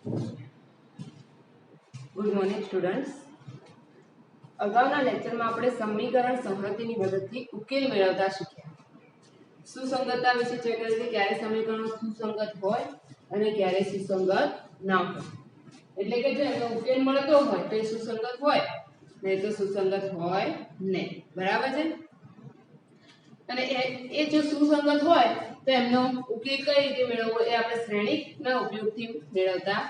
Good morning students. અગાઉના લેક્ચરમાં આપણે સમીકરણ સંહતિની મદદથી ઉકેલ મેળવતા શીખ્યા. સુસંગતતા વિશે ચર્ચા કરી ક્યારે સમીકરણો સુસંગત હોય અને ક્યારે સુસંગત ના હોય. એટલે કે જો એનો ઉકેલ મળતો હોય તો એ સુસંગત હોય, નહીં તો સુસંગત હોય નહીં. બરાબર છે? અને એ જો સુસંગત હોય તો એમનો ઉકેલ કઈ રીતે મેળવવો એ આપણે શ્રેણીના ઉપયોગથી મેળવતા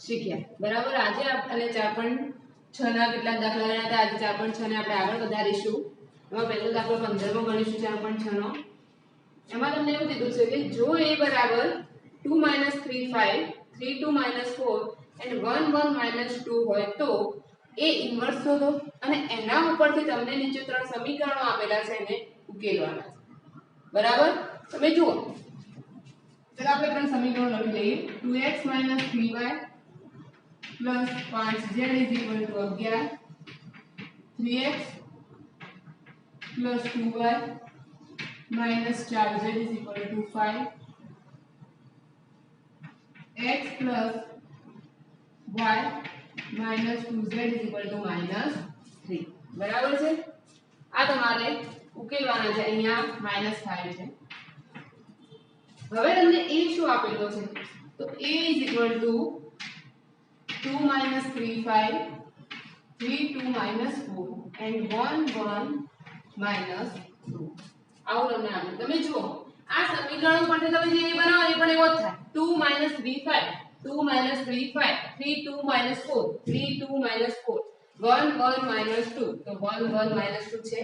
શીખ્યા. બરાબર. આજે આપણે 4.6 ના કેટલાક દાખલા ગણ્યા હતા. આજે 4.6 ને આપણે આગળ વધારીશું. એમાં પહેલો દાખલો 15 માં ગણીશું 4.6 નો. એમાં તમને એવું કીધું છે કે જો a બરાબર 2 - 3 5 3 2 - 4 and 1 1 - 2 હોય તો a ઇન્વર્સ શોધો. અને એના ઉપરથી તમને નીચે ત્રણ સમીકરણો આપેલા છે એને ઉકેલવાના છે. બરાબર. તમે જુઓ, ચાલો આપણે ત્રણ સમીકરણો લખી લઈએ. 2x - 3y plus 5z is equal to 11, 3x plus 2y minus 4z is equal to 5, x plus y minus 2z is equal to -3. બરાબર છે? આ તમારે ઉકેલવાના છે. અહીંયા -5 છે. હવે તમને a શું આપેલો છે? તો a is equal to 2 - 3 5 3 2 - 4 and 1 1 - 2. આવું તમને આપેલું. તમે જુઓ, આ સમીકરણ પરથી તમે જે બનાવો એ પણ એવો જ થાય. 2 - 3 5 2 - 3 5 3 2 - 4 3 2 - 4 1 1 - 2. તો 1 1 - 2 છે.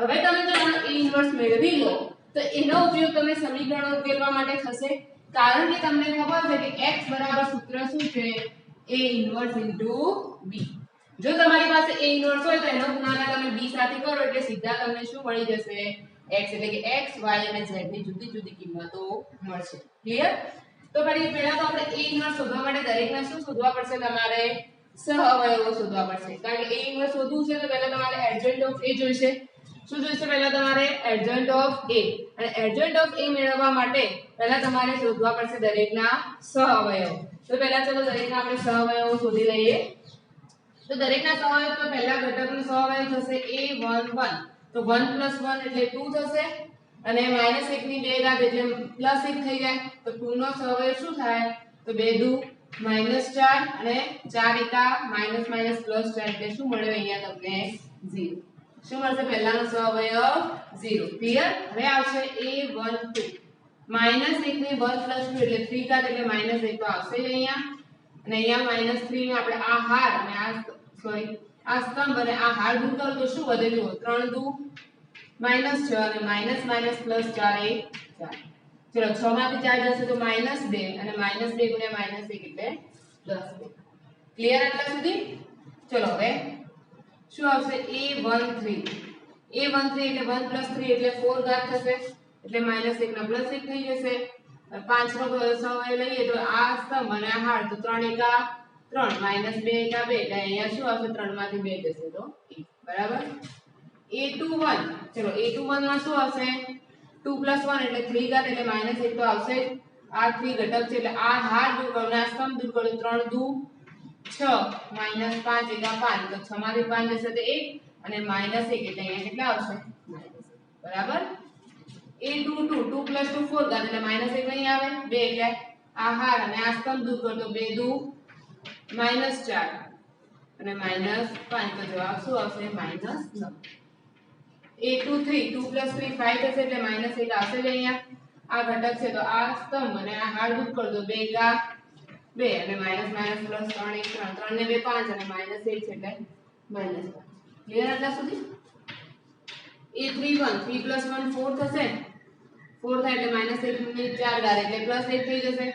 હવે તમે જો આનો a ઇન્વર્સ મેળવી લો તો એનો ઉપયોગ તમે સમીકરણો ઉકેલવા માટે થશે. કારણ કે તમને ખબર છે કે x બરાબર સૂત્ર શું છે? a inverse into b. જો તમારી પાસે a ઇન્વર્સ હોય તો એનો ગુણાકાર તમે b સાથે કરો એટલે સીધા તમને શું મળી જશે? x. એટલે કે x y અને z ની જુદી જુદી કિંમતો મળશે. ક્લિયર? તો ફરી પહેલા તો આપણે a ઇન્વર્સ શોધવા માટે દરેકના શું શોધવા પડશે? તમારે સહઅવયવો શોધવા પડશે. કારણ કે a ઇન્વર્સ શોધવું છે તો પહેલા તમારે એડજન્ટ ઓફ a જોઈશે. શું જોઈશે? પહેલા તમારે એડજન્ટ ઓફ a. અને એડજન્ટ ઓફ a મેળવવા માટે પહેલા તમારે શોધવા પડશે દરેકના સહઅવયવો. તો પહેલા ચલો દરેકના આપણે સહઅવયવો શોધી લઈએ. તો દરેકના સહઅવયવ તો પહેલા ઘટકનો સહઅવયવ થશે a1 1. તો 1 + 1 એટલે 2 થશે. અને -1 ની 2 ઘાત એટલે +1 થઈ જાય. તો 2 નો સહઅવયવ શું થાય? તો 2 દુ -4 અને 4 એકા -+4 એટલે શું મળ્યો અહીંયા તમને? 0. શું મળશે? પહેલાનો સહઅવયવ 0. ક્લિયર? હવે આવશે a1 2. -1 ને 1 + 2 એટલે 3 ઘાત એટલે -1 તો આવશે જ અહીંયા. અને અહીંયા -3 ને આપણે આ હાર અને આ આ સ્તંભ અને આ હાર દૂર કરો તો શું વધે? જુઓ, 3 દુ -6 અને -+4 એ 4. ચલો 6 માંથી 4 જશે તો -2 અને -2 * -1 એટલે 10. ક્લિયર આટલા સુધી? ચલો હવે શું આવશે? a13. a13 એટલે 1 + 3 એટલે 4 ઘાત થશે. એટલે -1 ના +1 થઈ જશે. 5 નો સહઅવયવ લઈએ તો આ સ્તંભ અને આ હાર તો 3 એકા 3 -2 એકા 2 એટલે અહીંયા શું આવશે? 3 માંથી 2 જશે તો 1. બરાબર. a21. ચલો a21 માં શું આવશે? 2 + 1 એટલે 3 ઘાત એટલે -1 તો આવશે જ. આ 3 ઘટક છે એટલે આ હાર દૂર કરો અને આ સ્તંભ દૂર કરો. 3 દુ 6 -5 એકા 5 તો 6 માંથી 5 જશે તો 1 અને -1 એટલે અહીંયા કેટલા આવશે? -1. બરાબર. a22 2 + 2 4 ઘાત એટલે -1 અહીં આવે 2 એટલે આ હાર અને આ સ્તંભ દૂર કરો તો 2 દુ -4 અને -5 તો જવાબ શું આવશે? -9. a23 2 + 3 5 થશે એટલે -1 આવશે જ અહીંયા. આ ઘટક છે તો આ સ્તંભ અને આ હાર દૂર કરો તો 2 એકા 2 અને -3 1 3 3 ને 2 5 અને -1 છે એટલે -5. ક્લિયર આટલા સુધી? a31 3 + 1 4 થશે. 4 થાય એટલે -1 ની 4 ઘાત એટલે +1 થઈ જશે.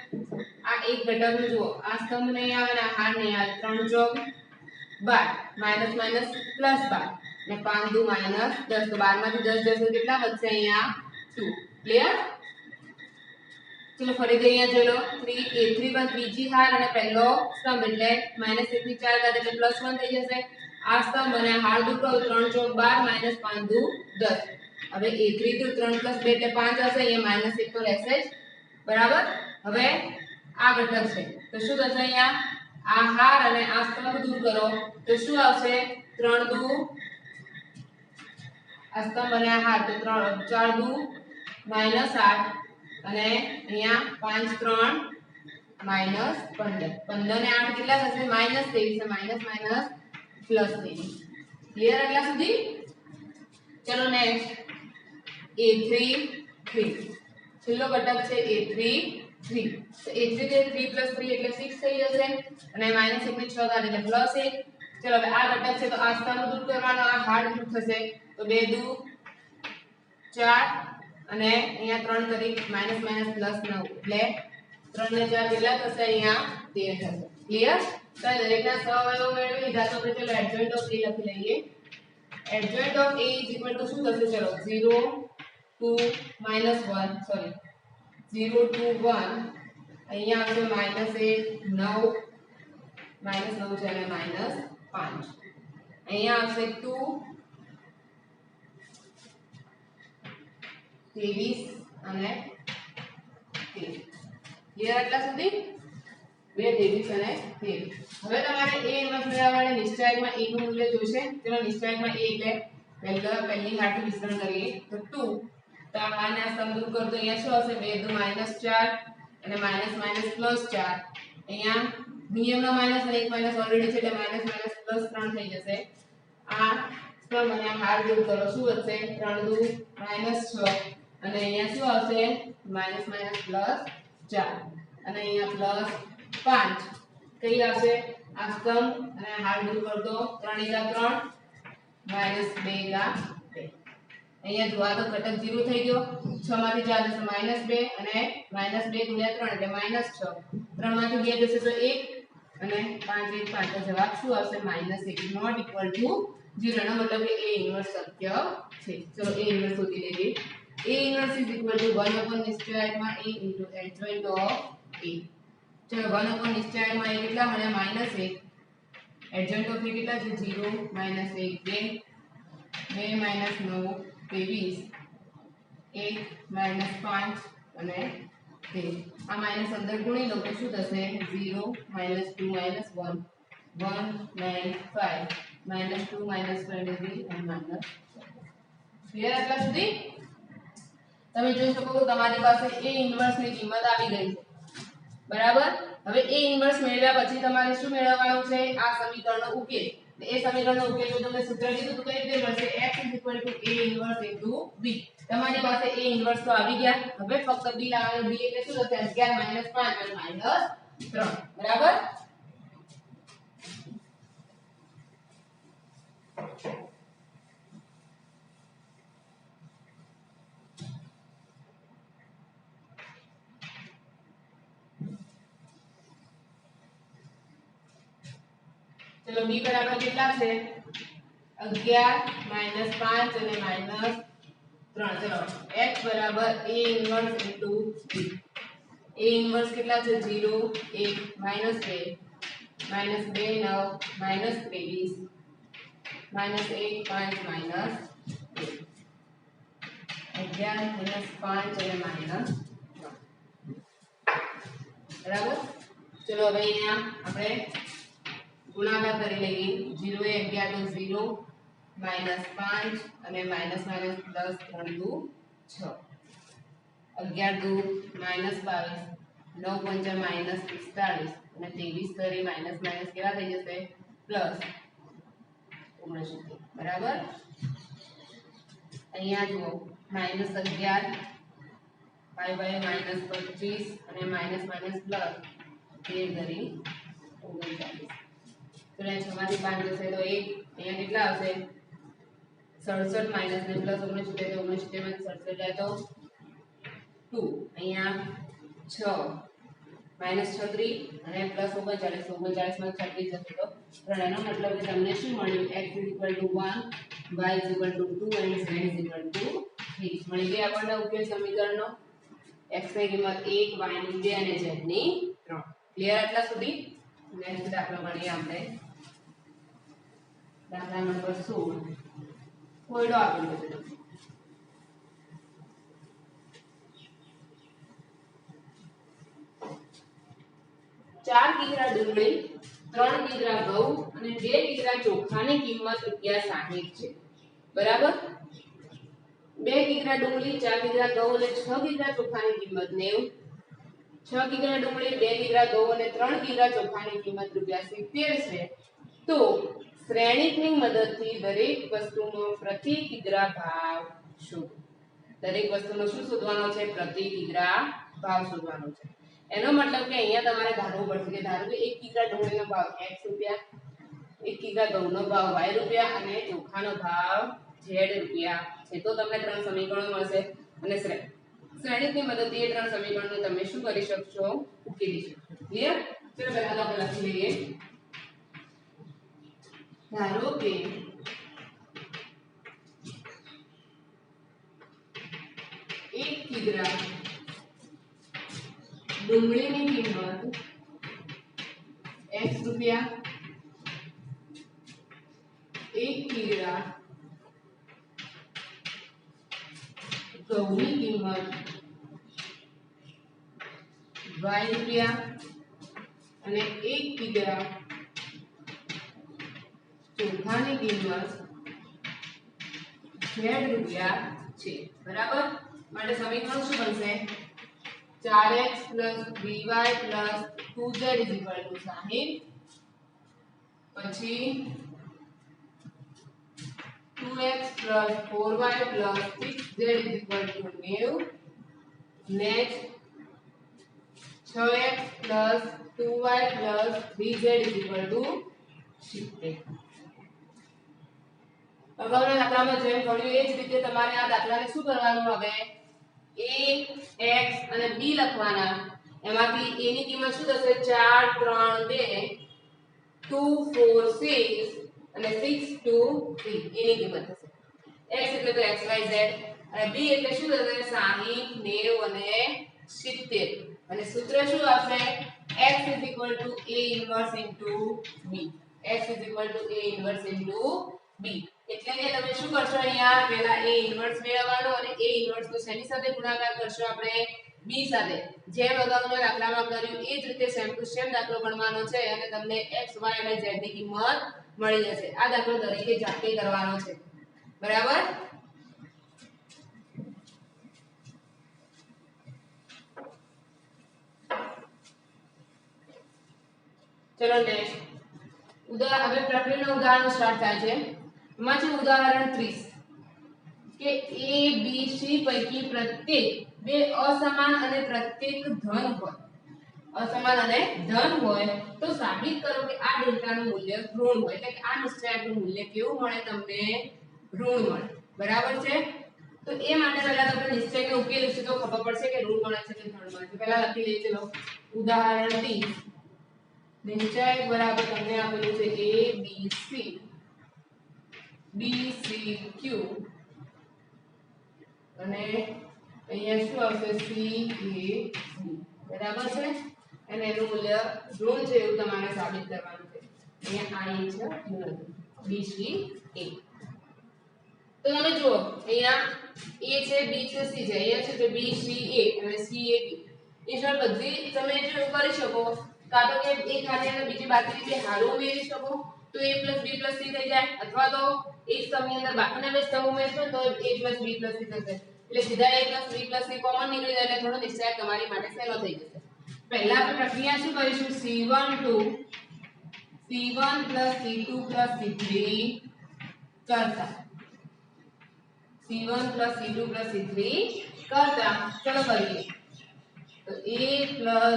આ એક ઘટકને જુઓ, આ સ્તંભ નહીં આવે અને આ હાર નહીં આવે. 3 ચોક 12 -12 અને 5 દુ -10 તો 12 માંથી 10 જશે કેટલા વધશે? અહીંયા 2. ક્લિયર? ચલો ફરીથી અહીંયા જોઈ લો. a31 ત્રીજી હાર અને પહેલો સ્તંભ એટલે -1 ની 4 ઘાત એટલે +1 થઈ જશે. આ સ્તંભ અને હાર દૂર કરો 3 ચોક 12 -5 દુ 10. હવે a32 3 + 2 એટલે 5 હશે. અહીંયા -1 તો રહેશે જ. બરાબર. હવે આ ઘટક છે તો શું થશે? અહીંયા આ હાર અને આ સ્તંભ દૂર કરો તો શું આવશે 3 દુ આ સ્તંભ અને આ હાર તો 3 4 દુ -8 અને અહીંયા 5 3 -15 15 ને 8 કેટલા થશે -23 માઈનસ માઈનસ પ્લસ 23 ક્લિયર એટલા સુધી ચલો નેક્સ્ટ a3 3 છેલ્લો ઘટક છે a3 3 તો a3 કે 3 + 3 એટલે 6 થઈ જશે અને -1 ને 6 ઘાત એટલે +1 ચલો હવે આ ઘટક છે તો આ સ્તંભ દૂર કરવાનો આ હાર્ડ દૂર થશે તો 2 દુ 4 અને અહીંયા 3 કરી માઈનસ માઈનસ પ્લસ 9 એટલે 3 ને 4 કેટલા થશે અહીંયા 13 થશે ક્લિયર તો દરેકના સહઅવયવો મેળવી લીધા તો આપણે ચલો એડજોઇન્ટ ઓફ a લખી લઈએ એડજોઇન્ટ ઓફ a શું થશે ચલો 0 2 -1 સોરી 0 2 1 અહીંયા આવશે -1 9 -9 છે અને -5 અહીંયા આવશે 2 23 અને 13 ક્લિયર એટલા સુધી 2 23 અને 13 હવે તમારે a ઇન્વર્સ મેળવવા માટે નિશ્ચાયકમાં a નું મૂલ્ય જોઈશે ચલો નિશ્ચાયકમાં a એટલે પહેલી હારથી વિસ્તરણ કરીએ તો 2 તો આને આ સ્તંભ દૂર કરો તો અહીંયા શું આવશે 2 દુ -4 અને માઈનસ માઈનસ પ્લસ 4 અહીંયા નિયમનો માઈનસ અને એક માઈનસ ઓલરેડી છે એટલે માઈનસ માઈનસ પ્લસ 3 થઈ જશે આ સ્તંભ અને આ હાર દૂર કરો શું વધશે 3 દુ -6 અને અહીંયા શું આવશે માઈનસ માઈનસ પ્લસ 4 અને અહીંયા +5 કઈ આવશે આ સ્તંભ અને આ હાર દૂર કરો તો 3 * 3 -2 * 2 અહીંયા જો આ તો ઘટક 0 થઈ ગયો 6 માંથી 4 જશે -2 અને -2 * 3 એટલે -6 3 માંથી 2 જશે તો 1 અને 5 1 5 તો જવાબ શું આવશે -1 નોટ ઇક્વલ ટુ 0 નો મતલબ કે a ઇન્વર્સ શક્ય છે ચલો a ઇન્વર્સ શોધી લઈએ a inverse is equal to 1 નિશ્ચયાંકમાં a into adjoint of a ચલો 1 નિશ્ચયાંકમાં a કેટલા મળ્યા -1 એડજોઇન્ટ ઓફ a કેટલા છે 0 -1 2 2 -9 23 1 -5 અને 13 આ માઈનસ અંદર ગુણી લો તો શું થશે 0 -2 -1 1 9 5 -2 -23 અને ક્લિયર એટલા સુધી તમે જોઈ શકો છો તમારી પાસે a ઇન્વર્સ ની કિંમત આવી ગઈ છે બરાબર હવે a ઇન્વર્સ મેળવ્યા પછી તમારે શું મેળવવાનું છે આ સમીકરણનો ઉકેલ એ સમીકરણનો ઉકેલ જો તમને સૂત્ર દીધું તો કઈ રીતે મળશે x a ઇન્વર્સ b તમારી પાસે a ઇન્વર્સ તો આવી ગયા હવે ફક્ત b લાવવાનું b એટલે શું થશે 11 5 અને -3 બરાબર चलो b बराबर કેટલા છે 11 -5 અને -3 ચલો x બરાબર a inverse b a inverse કેટલા છે 0 1 -2 -2 9 -23 -1 5 -1 11 -5 અને -3 બરાબર ચલો હવે અહીંયા આપણે गुणाकार કરી લઈએ 0 એ 11 તો 0 -5 અને +3 દુ 6 11 દુ -22 9 પંચા -45 અને 23 કરી માઈનસ કેવા થઈ જશે પ્લસ 69 બરાબર અહીંયા જુઓ -11 5 -25 અને માઈનસ પ્લસ 13 કરી 39 तो यहाँ 6 માંથી 5 જશે તો 1 અહીંયા કેટલા આવશે 67 માઈનસ ને પ્લસ 69 તો 69 માંથી 67 જાય તો 2 અહીંયા 6 માઈનસ 36 અને પ્લસ 39 39 માં 36 જશે તો 3 એનો મતલબ કે તમને શું મળ્યું x 1 y 2 અને z 3 મળી ગયા આપણને ઉકેલ સમીકરણનો x ની કિંમત 1 y ની 2 અને z ની 3 ક્લિયર એટલા સુધી નેક્સ્ટ દાખલો ગણીએ આપણે દાખલા નંબર 16 કોયડો આપેલો છે 4 કિગ્રા ડુંગળી 3 કિગ્રા ઘઉં અને 2 કિગ્રા ચોખાની કિંમત ₹60 છે બરાબર 2 કિગ્રા ડુંગળી 4 કિગ્રા ઘઉં અને 6 કિગ્રા ચોખાની કિંમત 90 6 કિગ્રા ડુંગળી 2 કિગ્રા ઘઉં અને 3 કિગ્રા ચોખાની કિંમત ₹70 છે તો શ્રેણિકની મદદથી દરેક વસ્તુનો પ્રતિ કિગ્રા ભાવ શોધો દરેક વસ્તુનો શું શોધવાનો છે પ્રતિ કિગ્રા ભાવ શોધવાનો છે એનો મતલબ કે અહીંયા તમારે ધારવું પડશે કે ધારો કે 1 કિગ્રા ડુંગળીનો ભાવ x રૂપિયા 1 કિગ્રા ઘઉંનો ભાવ y રૂપિયા અને ચોખાનો ભાવ z રૂપિયા છે તો તમને ત્રણ સમીકરણો મળશે અને શ્રેણિકની મદદથી એ ત્રણ સમીકરણો તમે શું કરી શકશો ઉકેલી શકશો ક્લિયર ચલો પહેલા આપણે લખી લઈએ ધારો કે 1 કિગ્રા ડુંગળીની કિંમત x રૂપિયા 1 કિગ્રા ઘઉંની કિંમત y રૂપિયા અને 1 કિગ્રા ચોખાની કિંમત z રૂપિયા છે બરાબર માટે સમીકરણ શું બનશે 4x + by + 2z = 60 પછી 2x + 4y + 6z = 90 next 6x + 2y + 3z = 70 અગાઉના દાખલામાં જેમ ભણ્યું એ જ રીતે તમારે આ દાખલાને શું કરવાનું હવે a x અને b લખવાના એમાંથી a ની કિંમત શું થશે 4 3 2 2 4 6 અને 6 2 3 a ની કિંમત થશે x એટલે તો x y z અને b એટલે શું થશે 60 90 અને 70 અને સૂત્ર શું આવશે x = a inverse * b x = a inverse * b એટલે કે તમે શું કરશો અહીંયા પહેલા a ઇન્વર્સ મેળવવાનો અને a ઇન્વર્સ નો શેની સાથે ગુણાકાર કરશો આપણે b સાથે જેમ અગાઉના દાખલામાં કર્યું એ જ રીતે સેમ ટુ સેમ દાખલો ગણવાનો છે અને તમને x y અને z ની કિંમત મળી જશે આ દાખલો દરેકે જાતે કરવાનો છે બરાબર ચલો નેક્સ્ટ હવે પ્રકરણના ઉદાહરણો સ્ટાર્ટ થાય છે એમાં છે ઉદાહરણ 30 કે a b c પૈકી પ્રત્યેક બે અસમાન અને પ્રત્યેક ધન હોય અસમાન અને ધન હોય તો સાબિત કરો કે આ ડેલ્ટાનું મૂલ્ય ઋણ હોય એટલે કે આ નિશ્ચયાંકનું મૂલ્ય કેવું મળે તમને ઋણ મળે બરાબર છે તો એ માટે પહેલા આપણે નિશ્ચયને ઉકેલીશું તો ખબર પડશે કે ઋણ મળે છે કે ધન મળે છે પહેલા લખી લઈએ ચલો ઉદાહરણ 30 નિશ્ચયાંક બરાબર તમને આપેલું છે a b c b c q અને અહીંયા શું આવશે c a b બરાબર છે અને એનું મૂલ્ય ઋણ છે એવું તમારે સાબિત કરવાનું છે અહીંયા i છે b c a તો તમે જુઓ અહીંયા a છે b છે c છે અહીંયા છે b c a અને c a b એ શરત બધી તમે જો કરી શકો કાં તો કે એક હારે અને બીજી બાકીની બે હારો ઉમેરી શકો તો a + b + c થઈ જાય અથવા તો એક સ્તંભની અંદર બાકીના બે સ્તંભ ઉમેરશો તો a + b + c થશે એટલે સીધા a + b + c કોમન નીકળી જાય એટલે થોડો નિશ્ચય તમારી માટે સહેલો થઈ જશે પહેલા આપણે પ્રક્રિયા શું કરીશું c1 + c2 + c3 કરતા c1 + c2 + c3 કરતા ચલો કરીએ તો a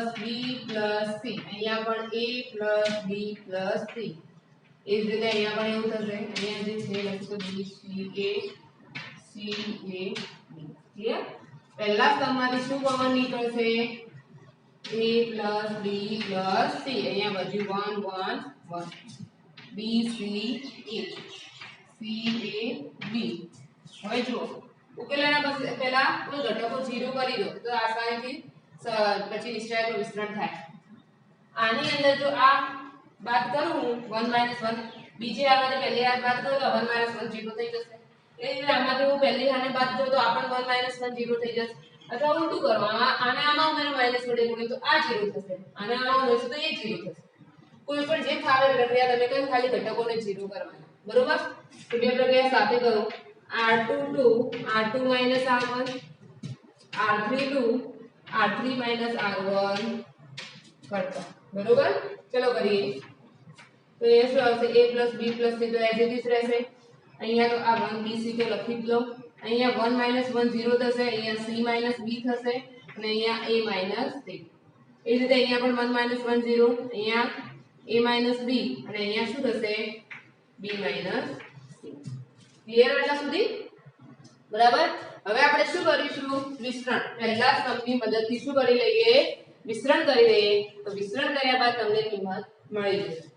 + b + c અહીંયા પણ a + b + c એ જ રીતે અહીંયા પણ એવું થશે અહીંયા જે છે લખીશું b c a ક્લિયર પહેલા સ્તંભમાંથી શું કોમન નીકળશે a + b + c અહીંયા વધ્યું 1 1 1 b c a c a b હવે જુઓ ઉકેલના પહેલા કોઈ ઘટકો 0 કરી દો તો આસાનીથી પછી નિશ્ચયાંકનું વિસ્તરણ થાય આની અંદર જો આ બાદ કરું 1 - 1 બીજી આમાંથી પહેલી આ બાદ કરું તો 1 - 1 0 થઈ જશે એ રીતે આમાંથી હું પહેલી આને બાદ કરું તો આ પણ 1 - 1 0 થઈ જશે અથવા ઉલટું કરો આને આમાં ઉમેરો -1 વડે ગુણ્યું તો આ 0 થશે આને આમાં ઉમેરશું તો એ 0 થશે કોઈ પણ જે ફાવે પ્રક્રિયા તમે કઈ ખાલી ઘટકોને 0 કરવાના, બરોબર? તો બે પ્રક્રિયા સાથે કરો, r2 to r2 minus r1, r3 to r3 minus r1 કરતા, બરોબર? ચલો કરીએ. તો એ શું આવશે? a plus b plus c તો એઝ ઇટ ઇઝ રહેશે. અહીંયા તો આ 1 b c તો લખી જ લો. અહીંયા 1 minus 1 0 થશે, અહીંયા c minus b થશે અને અહીંયા a minus c. એ રીતે અહીંયા પણ 1 minus 1 0, અહીંયા a minus b અને અહીંયા શું થશે? b minus c. ક્લિયર આટલા સુધી? બરાબર? હવે આપણે શું કરીશું? વિસ્તરણ. પહેલા સ્તંભની મદદથી શું કરી લઈએ? વિસ્તરણ કરી લઈએ. તો વિસ્તરણ કર્યા બાદ તમને કિંમત મળી જશે.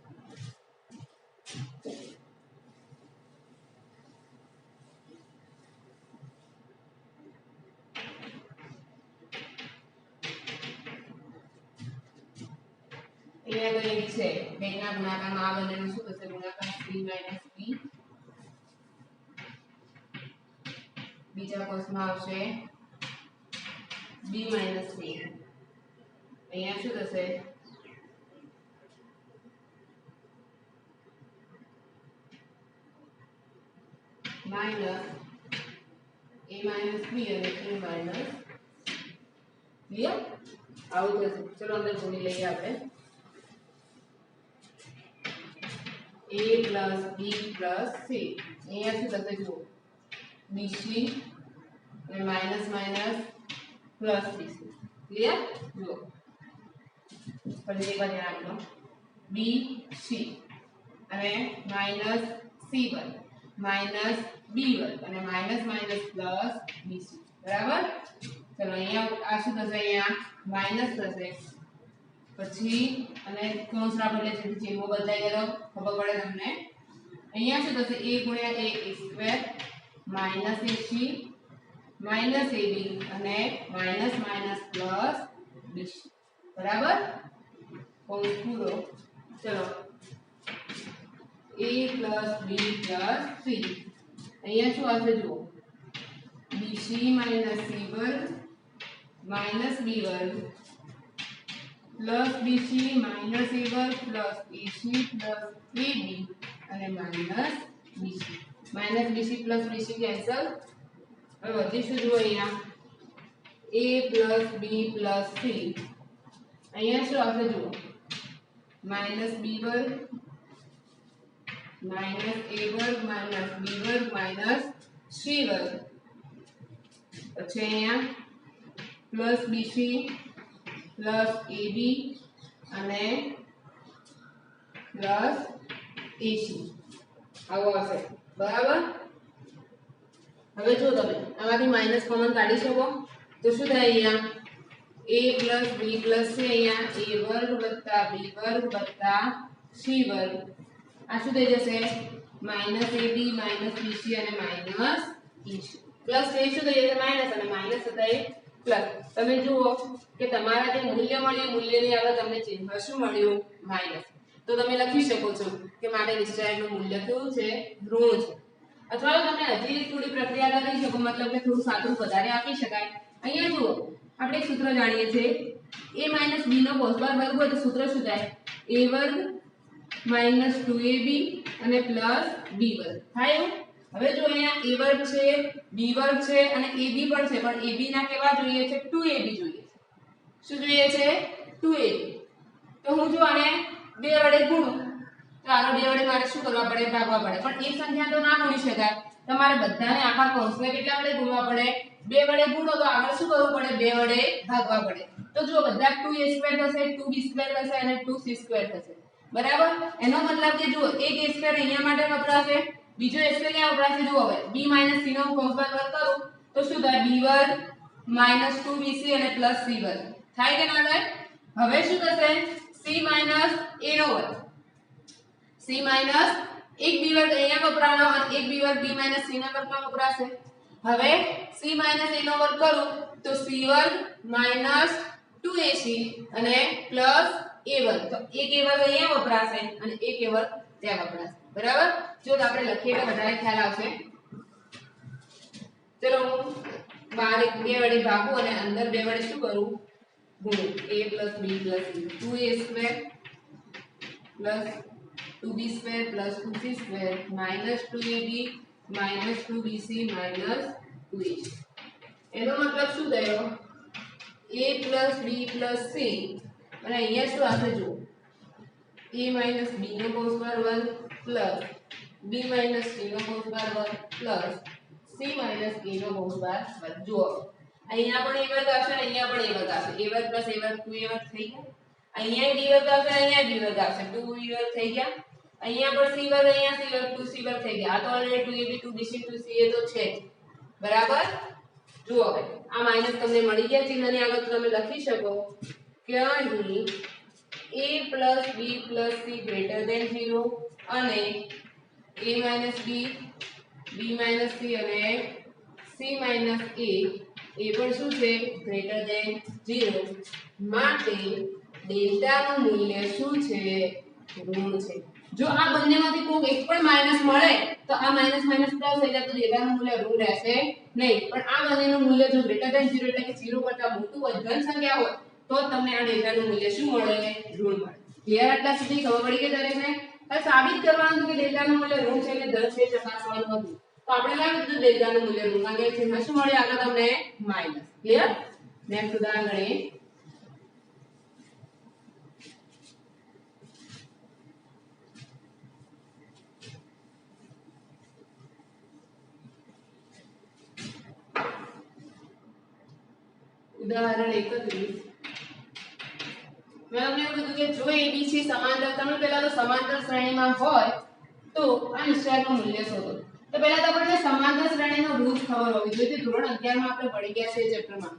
અહીંયા કઈ છે બેના ગુણાકારમાં આ બંનેનું શું થશે? ગુણાકાર c minus b. બીજા કોષમાં આવશે b minus c. અહીંયા શું થશે? minus a minus b અને a minus ક્લિયર? આવું થશે. ચલો અંદર જોડી લઈએ આપણે. a plus b plus c. અહીંયા શું થશે? જુઓ, bc અને minus minus plus bc. Clear? જુઓ ફરી એકવાર ધ્યાન આપજો. bc અને માઇનસ c1 માઇનસ b1 અને માઇનસ માઇનસ પ્લસ bc. બરાબર? ચલો અહીંયા આ શું થશે? અહીંયા માઇનસ થશે પછી અને કૌંસ રાખો એટલે ચિહ્નો બદલાઈ ગયો, ખબર પડે તમને. અહીંયા શું થશે? a ગુણ્યા a square minus ac minus ab અને માઇનસ માઇનસ પ્લસ bc. બરાબર? કૌંસ પૂરો. ચલો a plus b plus c. અહીંયા શું આવશે? જુઓ, bc minus c વર્ગ minus b વર્ગ plus bc minus a વર્ગ plus ac plus ab અને minus bc. minus bc plus bc cancel. હવે વધીશું. જુઓ અહીંયા a plus b plus c. અહીંયા શું આવશે? જુઓ, minus b વર્ગ minus a વર્ગ minus b વર્ગ minus c વર્ગ. પછી અહીંયા પ્લસ bc પ્લસ ab અને પ્લસ ac આવું આવશે. બરાબર? હવે જો તમે આમાંથી માઈનસ કોમન કાઢી શકો તો શું થાય? અહીંયા a plus b plus c અહીંયા a વર્ગ વત્તા b વર્ગ વત્તા c વર્ગ. આ શું થઈ જશે? માઇનસ ab માઇનસ bc અને માઇનસ ec. પ્લસ એ શું થઈ જશે? માઇનસ અને માઇનસ થતા પ્લસ. તમે જુઓ કે તમારા જે મૂલ્ય મળ્યું મૂલ્યની આગળ તમને ચિહ્ન શું મળ્યું? માઇનસ. તો તમે લખી શકો છો કે માટે નિશ્ચયકનું મૂલ્ય કેવું છે? ઋણ છે. અથવા તો તમે હજી થોડી પ્રક્રિયા કરી શકો, મતલબ કે થોડું સાદું વધારે આપી શકાય. અહીંયા જુઓ, આપણે એક સૂત્ર જાણીએ છીએ a - b નો કોષ વર્ગ હોય તો સૂત્ર શું થાય? a વર્ગ minus 2ab અને plus b વર્ગ થાય એવું. હવે જો અહીંયા a વર્ગ છે, b વર્ગ છે અને ab પણ છે, પણ ab ના કેવા જોઈએ છે? 2ab જોઈએ છે. શું જોઈએ છે? 2ab. તો હું જો આને 2 વડે ગુણું તો આગળ 2 વડે મારે શું કરવા પડે? ભાગવા પડે. પણ એક સંખ્યા તો ના ગુણી શકાય, તમારે બધાને આખા કૌંસને કેટલા વડે ગુણવા પડે? 2 વડે ગુણો તો આગળ શું કરવું પડે? 2 વડે ભાગવા પડે. તો જો બધા 2a² થશે, 2b² થશે અને 2c² થશે. બરાબર? એનો મતલબ કે જુઓ, એક a² અહીંયા માટે વપરાશે, બીજો a² ક્યાં વપરાશે? જુઓ હવે b - c નો કૌંસ વર્ગ કરું તો શું થાય? b વર્ગ minus 2bc અને plus c વર્ગ થાય કે ના થાય? હવે શું થશે? c minus a નો વર્ગ. c minus એક b વર્ગ અહીંયા વપરાવાનો અને એક b વર્ગ b minus c ના વર્ગમાં વપરાશે. હવે c minus a નો વર્ગ કરું તો c વર્ગ minus 2ac અને plus a વર્ગ. તો એક a વર્ગ અહીંયા વપરાશે અને એક a વર્ગ ત્યાં વપરાશે. બરાબર? જો આપણે લખીએ તો વધારે ખ્યાલ આવશે. ચલો હું બહાર 2 વડે ભાગું અને અંદર 2 વડે શું કરું? ગુણું. a plus b plus c 2a² plus 2b² plus 2c² minus 2ab minus 2bc minus 2ac એનો મતલબ શું થયો a plus b plus c અને અહીંયા શું આવશે જો a માઇનસ b નો હોલ સ્ક્વેર વર્ગ પ્લસ b માઇનસ c નો હોલ સ્ક્વેર વર્ગ પ્લસ c માઇનસ a નો હોલ સ્ક્વેર વર્ગ જો અહીંયા પણ a વર્ગ આવશે અહીંયા પણ a વર્ગ આવશે a વર્ગ પ્લસ a વર્ગ 2a વર્ગ થઈ ગયા અહીંયા b વર્ગ આવશે અહીંયા b વર્ગ આવશે 2b વર્ગ થઈ ગયા અહીંયા પણ c વર્ગ અહીંયા c વર્ગ 2c વર્ગ થઈ ગયા આ તો ઓલરેડી 2ab 2bc 2ca તો છે બરાબર જુઓ હવે આ માઈનસ તમને મળી ગયા ચિહ્નની આગળ તમે લખી શકો કે અહીં a + b + c > 0 અને a - b b - c અને c - a એ પણ શું છે > 0 માટે ડેલ્ટા નું મૂલ્ય શું છે ઋણ છે જો આ બંનેમાંથી કોઈ એક પણ માઈનસ મળે તો આ માઈનસ માઈનસ પ્લસ થઈ જાય તો ડેલ્ટાનું મૂલ્ય ઋણ રહેશે નહીં પણ આ બંનેનું મૂલ્ય જો > 0 એટલે કે 0 કરતા મોટું હોય ધન સંખ્યા હોય તો તમને આ ડેલ્ટાનું મૂલ્ય શું મળે ઋણ મળે ક્લિયર આટલા સુધી ખબર પડી ગઈ દરેકને હવે સાબિત કરવાનું છે કે ડેલ્ટાનું મૂલ્ય ઋણ છે કે ધન છે ચકાસવાનું હતું તો આપણે લાવી દીધું ડેલ્ટાનું મૂલ્ય ઋણ માં કે છે શું મળે આગળ તમને માઈનસ ક્લિયર નેક્સ્ટ ઉદાહરણ ગણીએ उदाहरण 31 मैं हमने એવું કીધું કે જો ABC સમાંતર તમે પહેલા તો સમાંતર શ્રેણીમાં હોય તો આ નિશ્ચયકનું મૂલ્ય શોધો તો પહેલા તો આપણને સમાંતર શ્રેણીનો રૂલ ખબર હોવી જોઈએ ધોરણ 11 માં આપણે ભણી ગયા છે ચેપ્ટરમાં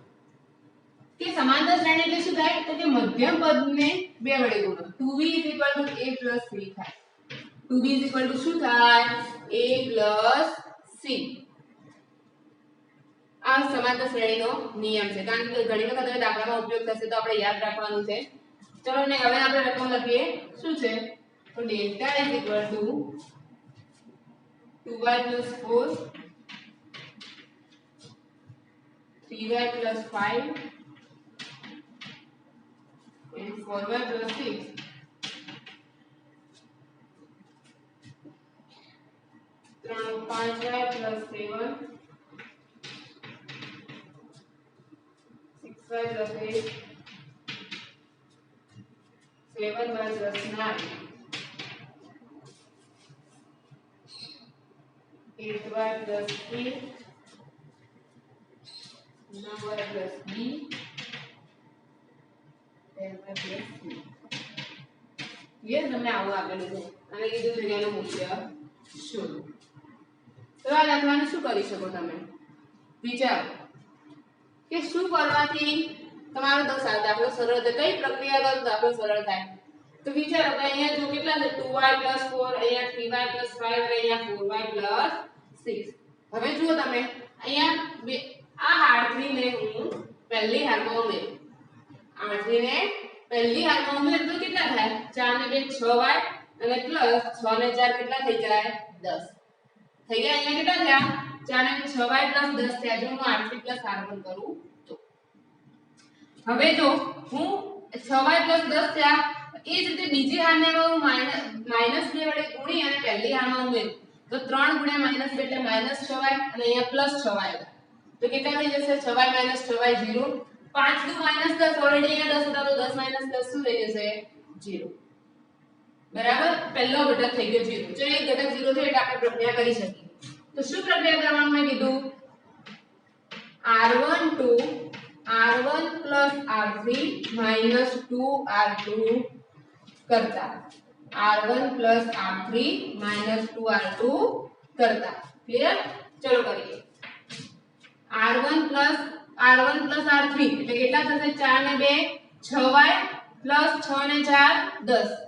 કે સમાંતર શ્રેણી એટલે શું થાય તો કે મધ્યમ પદને બે વડે ગુણો 2b = a + c થાય 2b = શું થાય a + c આ સમાંતર શ્રેણીનો નિયમ છે કારણ કે ઘણી વખત હવે દાખલામાં ઉપયોગ થશે તો આપણે યાદ રાખવાનું છે ચલો ને હવે આપણે રકમ લખીએ શું છે તો delta = 2y + 4 3y + 5 and 4y + 6 5y + 7 5 + 8 7 + 9 8y + 3 9y + b 10y + c ये તમને આવું આપેલું છે અને કીધું છે એનું મૂલ્ય શોધો તો આ દાખલાને શું કરી શકો તમે વિચારો કે શું કરવાથી તમારો દાખલો સરળ થાય કઈ પ્રક્રિયા કરો તો દાખલો સરળ થાય તો વિચારો કે અહીંયા જો કેટલા છે 2y + 4 અહીંયા 3y + 5 અને અહીંયા 4y + 6 હવે જુઓ તમે અહીંયા આ આડત્રીને હું પહેલી હારમાં ઉમેરું આડત્રીને પહેલી હારમાં ઉમેર તો કેટલા થાય 4 ને 2 6y અને પ્લસ 6 ને 4 કેટલા થઈ જાય 10 થઈ ગયા અહીંયા કેટલા થયા 4 ને 6y + 10 થયા જો હું r3 + r1 કરું તો હવે જો હું 6y + 10 થયા એ જ રીતે બીજી હારને હું -2 વડે ગુણી અને પહેલી હારમાં ઉમેરું તો 3 * -2 એટલે -6y અને અહીંયા +6y તો કેટલા થઈ જશે 6y - 6y 0 5 * 2 -10 ઓલરેડી અહીંયા 10 હતા તો 10 - 10 શું થઈ જશે 0 બરાબર પહેલો ઘટક થઈ ગયો 0 જો એક ઘટક 0 છે એટલે આપણે પ્રક્રિયા કરી શકીએ તો શું પ્રક્રિયા કરવાનું મેં કીધું r1 + r3 - 2r2 કરતા r1 + r3 - 2r2 કરતા ક્લિયર ચલો કરીએ r1 + r3 એટલે કેટલા થશે 4 ને 2 6y + 6 ને 4 10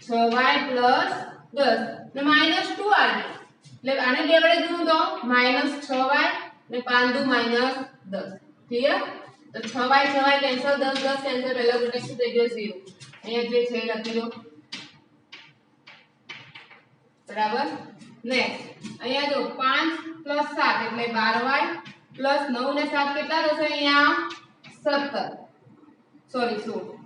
6y + 10 ને -2r એટલે આને બે વડે ગુણો તો -6y ને 5 * 2 -10 ક્લિયર તો 6y કેન્સલ 10 કેન્સલ પહેલો ઘટક શું થઈ ગયો 0 અહીંયા જે છે લખી લો બરાબર નેક્સ્ટ અહીંયા જો 5 + 7 એટલે 12y + 9 ને 7 કેટલા થશે અહીંયા 17 સોરી 16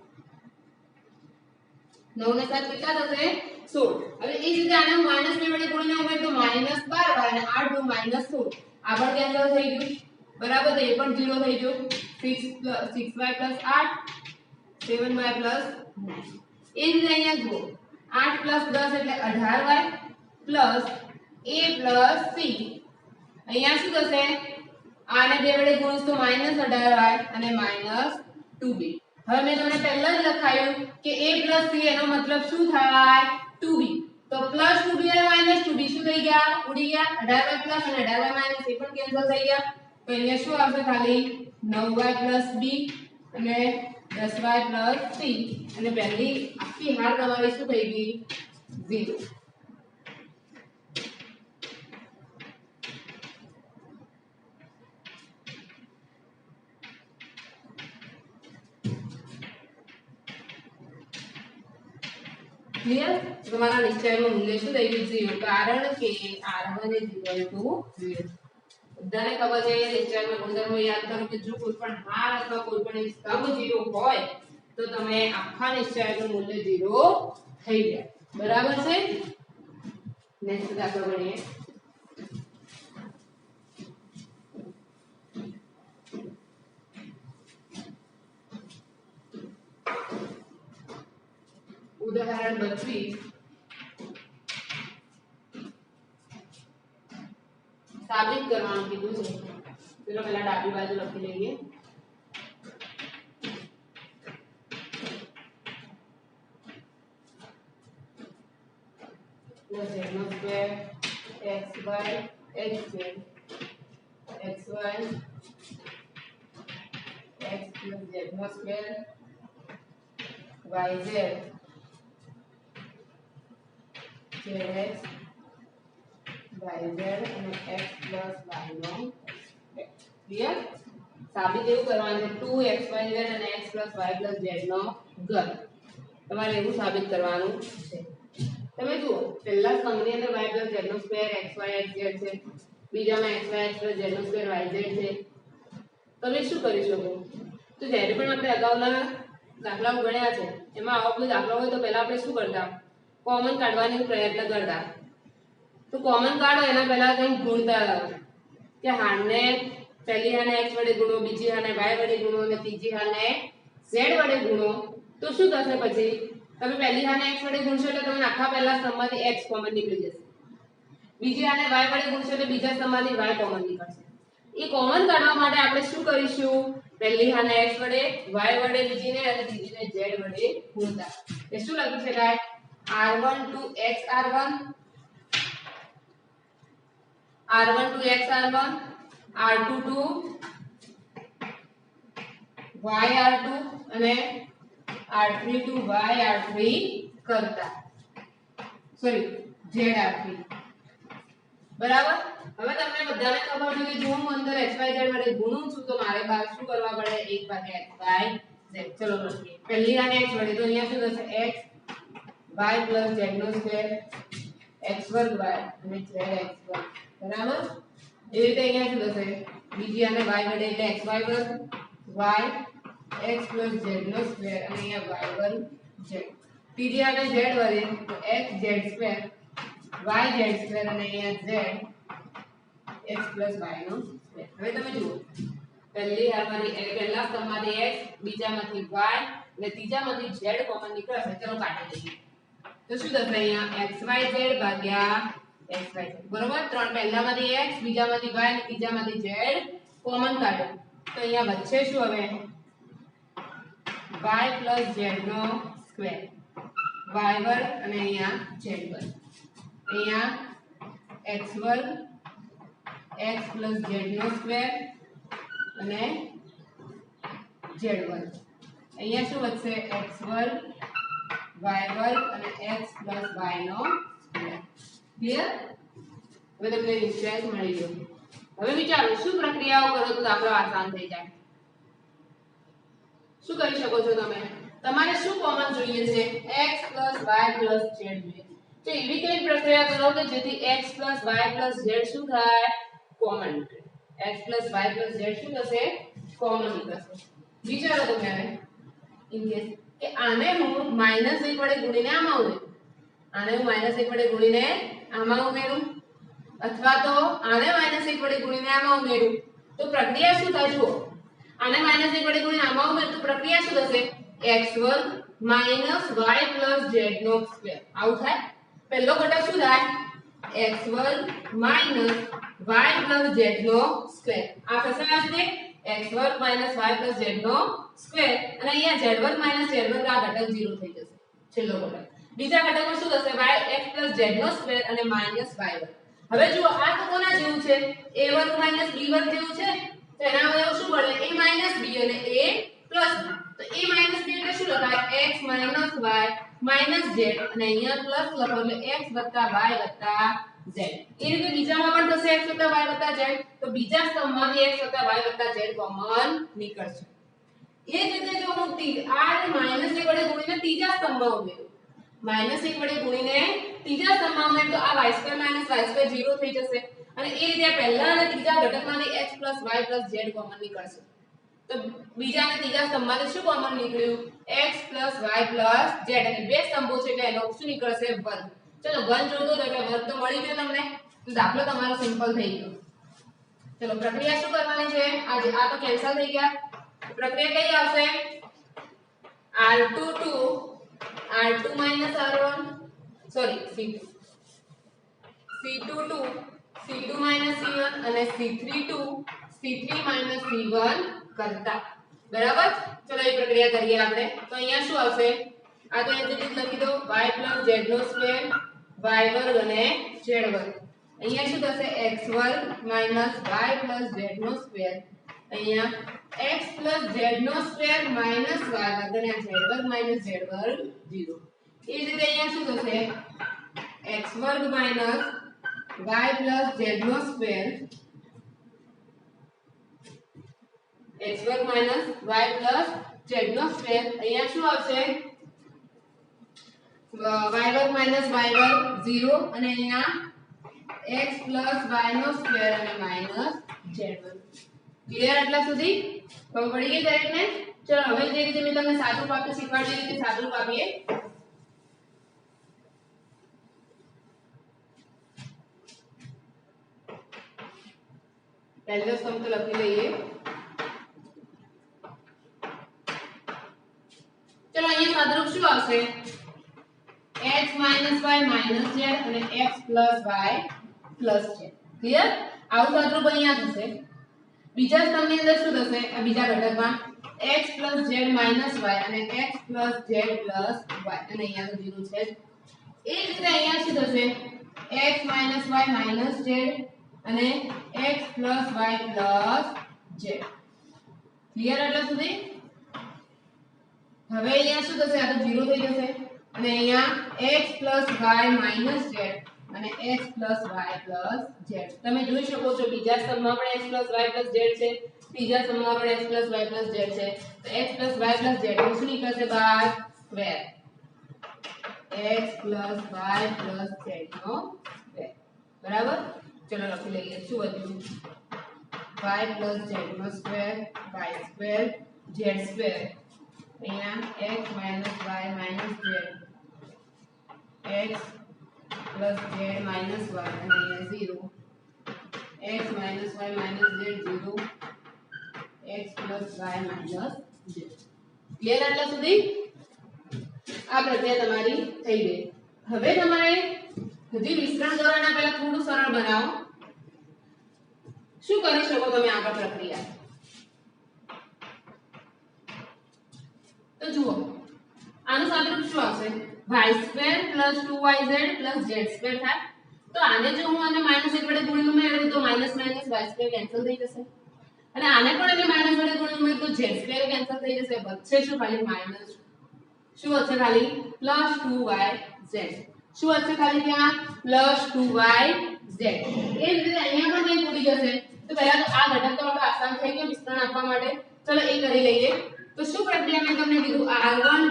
9 ને 7 કેટલા થશે 16. હવે એ જ રીતે આને હું માઈનસ 2 વડે ગુણીને ઉમેર તો -12 અને 8 2 -16 આ પણ કેન્સલ થઈ ગયું બરાબર. તો એ પણ 0 થઈ ગયું. 6y + 8 7y + 9. એ જ રીતે અહીંયા જુઓ 8 + 10 એટલે 18y પ્લસ a + c. અહીંયા શું થશે આને 2 વડે ગુણીશ તો -18y અને -2b. હવે મેં તમને પહેલા જ લખાયું કે a + c એનો મતલબ શું થાય 2b. તો +2b અને -2b શું થઈ ગયા ઉડી ગયા. 18y પ્લસ અને 18y માઈનસ એ પણ કેન્સલ થઈ ગયા. તો અહીંયા શું આવશે ખાલી 9y + b અને 10y + c અને પહેલી આખી હાર તમારી શું થઈ ગઈ 0. ક્લિયર. તમારા નિશ્ચયનું મૂલ્ય શું થઈ ગયું 0 કારણ કે r1 0. બધાને ખબર છે નિશ્ચયના ગુણધર્મો યાદ કરો કે જો કોઈ પણ હાર અથવા કોઈ પણ સ્તંભ 0 હોય તો તમે આખા નિશ્ચયનું મૂલ્ય 0 થઈ જાય. બરાબર છે. નેક્સ્ટ દાખલો ગણીએ. ઉદાહરણ 32 સાબિત કરવાનું કીધું છે. ચલો પહેલા ડાબી બાજુ લખી લઈએ. ક્લિયર. સાબિત એવું કરવાનું છે 2xyz અને x + y + z નો ઘન. તમારે એવું સાબિત કરવાનું છે. તમે જુઓ પહેલા સ્તંભની અંદર y + z નો સ્ક્વેર xy xz છે. બીજામાં xy x + z નો સ્ક્વેર yz છે. તમે શું કરી શકો તો જ્યારે પણ આપણે અગાઉના દાખલાઓ ગણ્યા છે એમાં આવો કોઈ દાખલો હોય તો પહેલા આપણે શું કરતા કોમન કાઢવાનો પ્રયત્ન કરતા. તો કોમન કાઢો એના પહેલા કંઈ ગુણતા કે હારને પહેલી હારને x વડે ગુણો, બીજી હારને y વડે ગુણો અને ત્રીજી હારને z વડે ગુણો. તો શું થશે પછી તમે પહેલી હારને x વડે ગુણશો એટલે તમને આખા પહેલા સ્તંભમાંથી x કોમન નીકળી જશે. બીજી હારને y વડે ગુણશો એટલે બીજા સ્તંભમાંથી y કોમન નીકળશે. એ કોમન કાઢવા માટે આપણે શું કરીશું પહેલી હારને x વડે, y વડે બીજીને અને ત્રીજીને z વડે ગુણતા. એ શું લખી શકાય r1 to x r1 r1 to x r1 r2 to y r2 અને r3 to y r3 કરતા સોરી z r3. બરાબર. હવે તમને બધાને ખબર છે કે જો હું અંદર xyz વડે ગુણું છું તો મારે બહાર શું કરવા પડે 1/xyz. ચલો લખીએ. પહેલી આને x વડે તો અહીંયા શું થશે x y + z નો સ્ક્વેર x2y અને zx2. બરાબર. એ રીતે અહીંયા શું થશે બીજી આને y વડે એટલે xy વર્ગ y x + z નો સ્ક્વેર અને અહીંયા y વર્ગ z. ત્રીજી આને z વડે તો x z2 y z2 અને અહીંયા z x + y નો સ્ક્વેર. હવે તમે જુઓ પહેલી હારમાંથી પહેલા સ્તંભમાંથી x બીજામાંથી y અને ત્રીજામાંથી z કોમન નીકળશે. ચલો કાઢી દઈએ તો શું થશે અહીંયા xyz ભાગ્યા xyz. બરોબર. ત્રણ પહેલામાંથી x બીજામાંથી y અને ત્રીજામાંથી z કોમન કાઢો તો અહીંયા વચ્ચે શું હવે y + z નો સ્ક્વેર y વર્ગ અને અહીંયા z વર્ગ. અહીંયા x વર્ગ x + z નો સ્ક્વેર અને z વર્ગ. અહીંયા શું વધશે x વર્ગ y વર્ગ અને x + y નો સ્ક્વેર. ક્લિયર. હવે તમને નિશ્ચય મળી ગયો. હવે વિચારો શું પ્રક્રિયાઓ કરો તો દાખલો આસાન થઈ જાય. શું કરી શકો છો તમે તમારે શું કોમન જોઈએ છે x + y + z જોઈએ. તો એવી કઈ પ્રક્રિયા કરો કે જેથી x + y + z શું થાય કોમન નીકળે. x + y + z શું થશે કોમન નીકળશે. વિચારો તમે હવે ઇન કેસ કે આને હું -1 વડે ગુણીને આમાં ઉમેરું, આને હું -1 વડે ગુણીને આમાં ઉમેરું અથવા તો આને -1 વડે ગુણીને આમાં ઉમેરું તો પ્રક્રિયા શું થાય જુઓ, આને -1 વડે ગુણીને આમાં ઉમેરું તો પ્રક્રિયા શું થશે, x2 y z નો સ્ક્વેર આવું થાય. પહેલો ઘટક શું થાય, x2 y z નો સ્ક્વેર આ થશે આ રીતે x2 y z નો સ્ક્વેર અને અહીંયા z2 z2 આ ઘટક 0 થઈ જશે છેલ્લો ઘટક. બીજા ઘટકમાં શું થશે yx z નો સ્ક્વેર અને -y1. હવે જુઓ આ તો કોના જેવું છે, a1 b1 જેવું છે તો એના બરાબર શું બને a b અને a b. તો a b એટલે શું લખાય x y z અને અહીંયા પ્લસ લખો એટલે x y z. એ રીતે બીજામાં પણ થશે x y z તો બીજા સ્તંભમાંથી x y z કોમન નીકળશે. એ જ રીતે જો હું આ -1 વડે ગુણીને ત્રીજા સ્તંભમાં ઉમેરું, -1 વડે ગુણીને ત્રીજા સ્તંભમાં ઉમેરું તો આ y2 0 થઈ જશે અને એ રીતે પહેલા અને ત્રીજા ઘટકમાંથી x y z કોમન નીકળશે. તો બીજા અને ત્રીજા સ્તંભમાંથી શું કોમન નીકળ્યું, x y z અને બે સ્તંભો છે એટલે એનો શું નીકળશે વર્ગ. ચલો વર્ગ જોતો તો એટલે વર્ગ તો મળી ગયો તમને, તો દાખલો તમારો સિમ્પલ થઈ ગયો. ચલો પ્રક્રિયા શું કરવાની છે, આ તો કેન્સલ થઈ ગયા. પ્રક્રિયા કઈ આવશે, r2 r1 sorry c2 c1 અને c3 c1 કરતા બરાબર. ચલો એ પ્રક્રિયા કરીએ આપણે. તો અહીંયા શું આવશે, આ તો અહીંથી લખી દો y z નો સ્ક્વેર y2 અને z2. અહીંયા શું થશે x2 y z નો સ્ક્વેર, અહીંયા x z નો સ્ક્વેર y2 અને z2 0. એ જ રીતે અહીંયા શું થશે x2 y z નો સ્ક્વેર x2 y z નો સ્ક્વેર, અહીંયા શું આવશે y2 0 અને અહીંયા x y નો સ્ક્વેર અને z1. ક્લિયર આટલા સુધી ખબર પડી ગઈ દરેકને. ચલો હવે જે રીતે મેં તમને સાદું પાપ્યું શીખવાડી રીતે સાદું પાપીએ. પહેલો સ્તંભ તો લખી લઈએ. ચલો અહીંયા સાદુરૂપ શું આવશે, x y z અને x y z. ક્લિયર, આવું સાદુરૂપ અહીંયા થશે. બીજા સ્તંભની અંદર શું થશે, આ બીજા ઘટકમાં x z y અને x z y અને અહીંયા તો 0 છે. એ જ રીતે અહીંયા શું થશે x y z અને x y z. ક્લિયર આટલા સુધી. હવે અહીંયા શું થશે, આ તો 0 થઈ જશે અને અહીંયા x y z અને x y z. તમે જોઈ શકો છો બીજા સ્તંભમાં પણ x y z છે, ત્રીજા સ્તંભમાં પણ x y z છે. તો x y z નું શું નીકળશે બહાર સ્ક્વેર, x y z નો સ્ક્વેર બરાબર. ચલો લખી લઈએ શું વધ્યું, y z નો square y square z square, અહીંયા x y z x z y અને અહીંયા 0 x y z 0 x y z. Clear આટલા સુધી. આ પ્રક્રિયા તમારી થઈ ગઈ. હવે તમારે હજી વિસ્તરણ કરવાના પહેલા થોડું સરળ બનાવો. શું કરી શકો તમે આગળ પ્રક્રિયા, તો જુઓ આનું સાદુરૂપ શું આવશે, y2 2yz z2 થાય. તો આને જો હું આને -1 વડે ગુણીને ઉમેરું તો y2 કેન્સલ થઈ જશે અને આને પણ એટલે -1 વડે ગુણીને ઉમેરું તો z2 કેન્સલ થઈ જશે. વચ્ચે શું ખાલી માઈનસ, શું હશે ખાલી +2yz. શું હશે ખાલી ત્યાં +2yz. એ જ રીતે અહીંયા પણ કંઈ ઉડી જશે. તો પહેલા તો આ ઘટક તો આપણે આસાન થઈ ગયો વિસ્તરણ આપવા માટે. ચલો એ કરી લઈએ. તો શું પ્રક્રિયા મેં તમને કીધું r1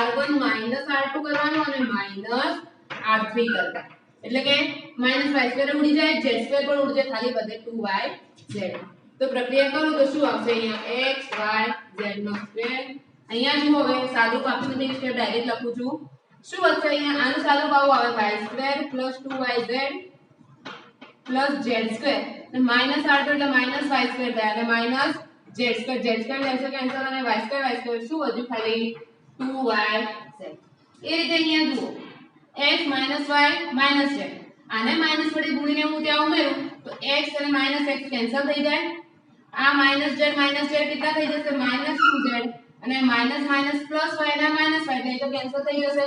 r2 કરવાનું અને -r3 કરતા, એટલે કે -y2 ઉડી જાય, z2 પણ ઉડી જાય, ખાલી બધે 2yz. તો પ્રક્રિયા કરું તો શું આવશે, અહીંયા x y z નો સ્ક્વેર અહીંયા જુઓ હવે સાદું આપીને તે સ્ટેપ ડાયરેક્ટ લખું છું શું વધશે અહીંયા આનું સાદું પાવું આવે y² + 2yz + z² અને માઈનસ r2 એટલે માઈનસ y² થાય અને માઈનસ z² લેશે કેન્સલ અને y² શું વધ્યું ખાલી 2yz એ રીતે અહીંયા જુઓ x - y - z આને માઈનસ વડે ગુણીને હું ત્યાં ઉમેરું તો x અને -x કેન્સલ થઈ જાય આ -z કેટલા થઈ જશે -2z અને માઈનસ પ્લસ y અને માઈનસ y એટલે તો કેન્સલ થઈ જશે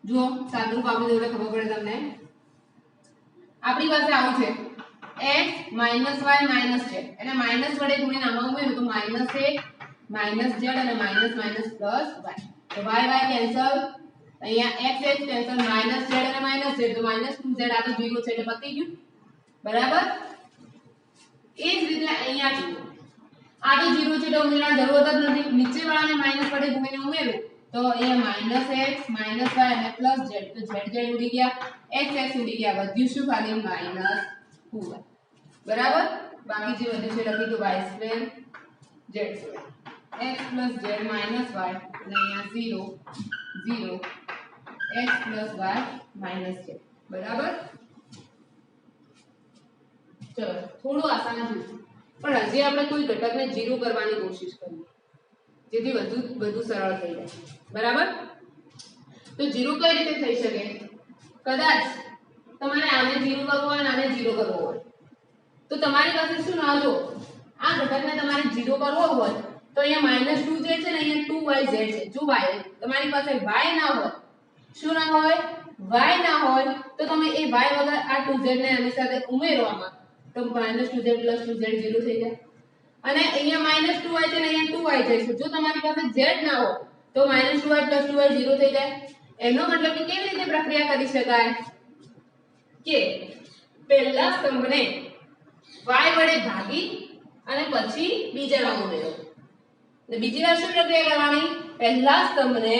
જુઓ સાદું આપણે જોડે ખબર પડે તમને આપણી પાસે આવું છે x - y - z એટલે માઈનસ વડે ગુણીને આમાં ઉમેરું તો -1 -z અને માઈનસ પ્લસ y તો y કેન્સલ અહીંયા x કેન્સલ -z અને -z તો -2z આ તો 0 છે એટલે પતી ગયું બરાબર એ જ રીતે અહીંયા જુઓ આ તો 0 છે એટલે ઉમેરવાની જરૂરત જ નથી નીચે વાળાને માઈનસ વડે ગુણીને ઉમેરું તો અહીંયા -x - y અને +z તો z ઉડી ગયા x ઉડી ગયા વધ્યું શું ખાલી -2y બરાબર બાકી જે વધ્યું છે લખી દો y² z² x + z - y અને અહીંયા 0 0 x + y - z બરાબર ચલો થોડું આસાન છે પણ હજી આપણે કોઈ ઘટકને 0 કરવાની કોશિશ કરીએ જેથી વધુ સરળ થઈ જાય બરાબર તો 0 કઈ રીતે થઈ શકે કદાચ તમારે આને 0 કરવો હોય અને આને 0 કરવો હોય તો તમારી પાસે શું ના જો આ ઘટકને તમારે 0 કરવો હોય તો અહીંયા -2z છે ને અહીંયા 2yz છે જો y તમારી પાસે y ના હોય શું ના હોય y ના હોય તો તમે એ y વગર આ 2z ને આની સાથે ઉમેરો આમાં તો -2z + 2z 0 થઈ જાય અને અહીંયા -2y છે ને અહીંયા 2y છે જો તમારી પાસે z ના હોય તો -2y + 2y 0 થઈ જાય એનો મતલબ કે કેવી રીતે પ્રક્રિયા કરી શકાય કે પહેલા સ્તંભને y વડે ભાગી અને પછી બીજામાં ઉમેરો અને બીજી વાર શું પ્રક્રિયા કરવાની પહેલા સ્તંભને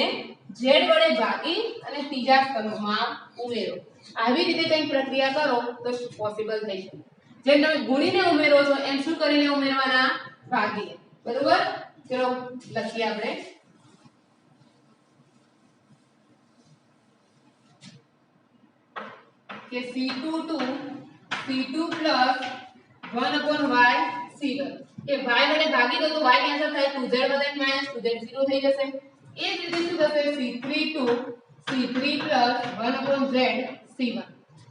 z વડે ભાગી અને ત્રીજા સ્તંભમાં ઉમેરો આવી રીતે કંઈક પ્રક્રિયા કરો તો પોસિબલ થઈ શકે જેમ તમે ગુણીને ઉમેરો છો એમ શું કરીને ઉમેરવાના ભાગીને બરોબર ચલો લખીએ આપણે કે c2 plus 1/y c1 કે y વડે ભાગી દો તો y કેન્સલ થાય 2z વધે -2z 0 થઈ જશે એ જ રીતે શું થશે c3 plus 1/z c1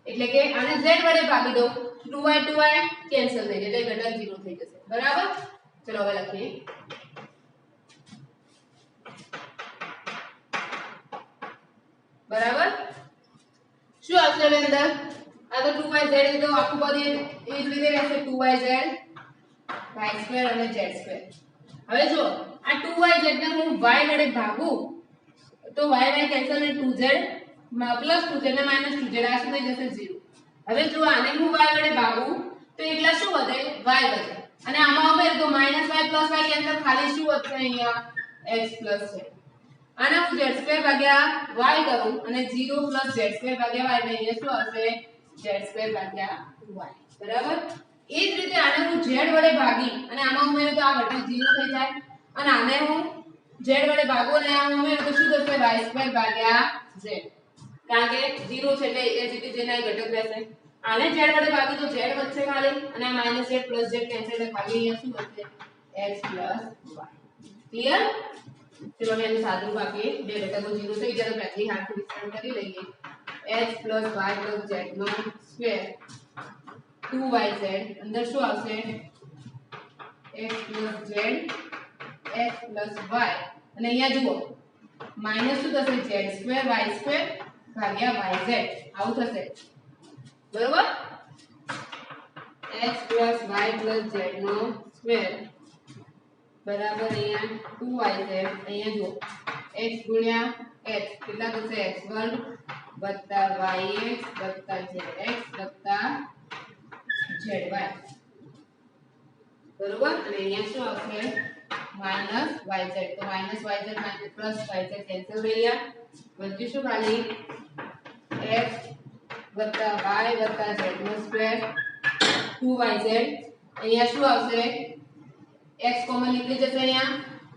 એટલે કે આને z વડે ભાગી દો 2y કેન્સલ થઈ જાય એટલે ઘટક 0 થઈ જશે બરાબર ચલો હવે લખીએ બરાબર શું આવશે હવે અંદર આ તો 2yz તો આખું પદ એ જ રીતે રહેશે 2yz y² અને z² હવે જો આ 2yz ને હું y વડે ભાગું તો y કેન્સલ ને 2z પ્લસ 2z ને -2z આ શું થઈ જશે 0 હવે જો આને હું y વડે ભાગું તો એકલા શું વધે y વધે અને આમાં ઉમેર તો -y + y કેન્સલ ખાલી શું વધશે અહીંયા x + z આને હું z² ભાગ્યા y કરું અને 0 + z² ભાગ્યા y એટલે અહીંયા શું આવશે z² ભાગ્યા y બરાબર એ જ રીતે આને હું z વડે ભાગી અને આમાં ઉમેરું તો આ ઘટક 0 થઈ જાય અને આને હું z વડે ભાગું અને આમાં ઉમેરું તો શું થશે y² ભાગ્યા z કારણ કે 0 છે એટલે એ રીતે જેના ઘટક રહેશે આને z વડે ભાગી તો z વધશે ખાલી અને આ -z + z કેન્સલ એટલે ખાલી અહીંયા શું વધશે x + y ક્લિયર ચલો હવે આને સાદું ભાગીએ બે ઘટકો 0 થઈ જાય તો પહેલી હાથથી વિસ્તરણ કરી લઈએ x + y + z નો સ્ક્વેર 2yz અંદર શું આવશે x + z x + y અને અહીંયા જુઓ માઈનસ શું થશે z² y² ભાગ્યા yz આવું થશે બરોબર x + y + z નો સ્ક્વેર બરાબર અહીંયા 2yz અહીંયા જુઓ x ગુણ્યા x કેટલા થશે x2 + yx + zx + zy બરોબર અને અહીંયા શું આવશે -yz તો -yz + yz કેન્સલ થઈ ગયા વધ્યું શું ખાલી x + y + z નો સ્ક્વેર 2yz અહીંયા શું આવશે x કોમન નીકળી જશે અહીંયા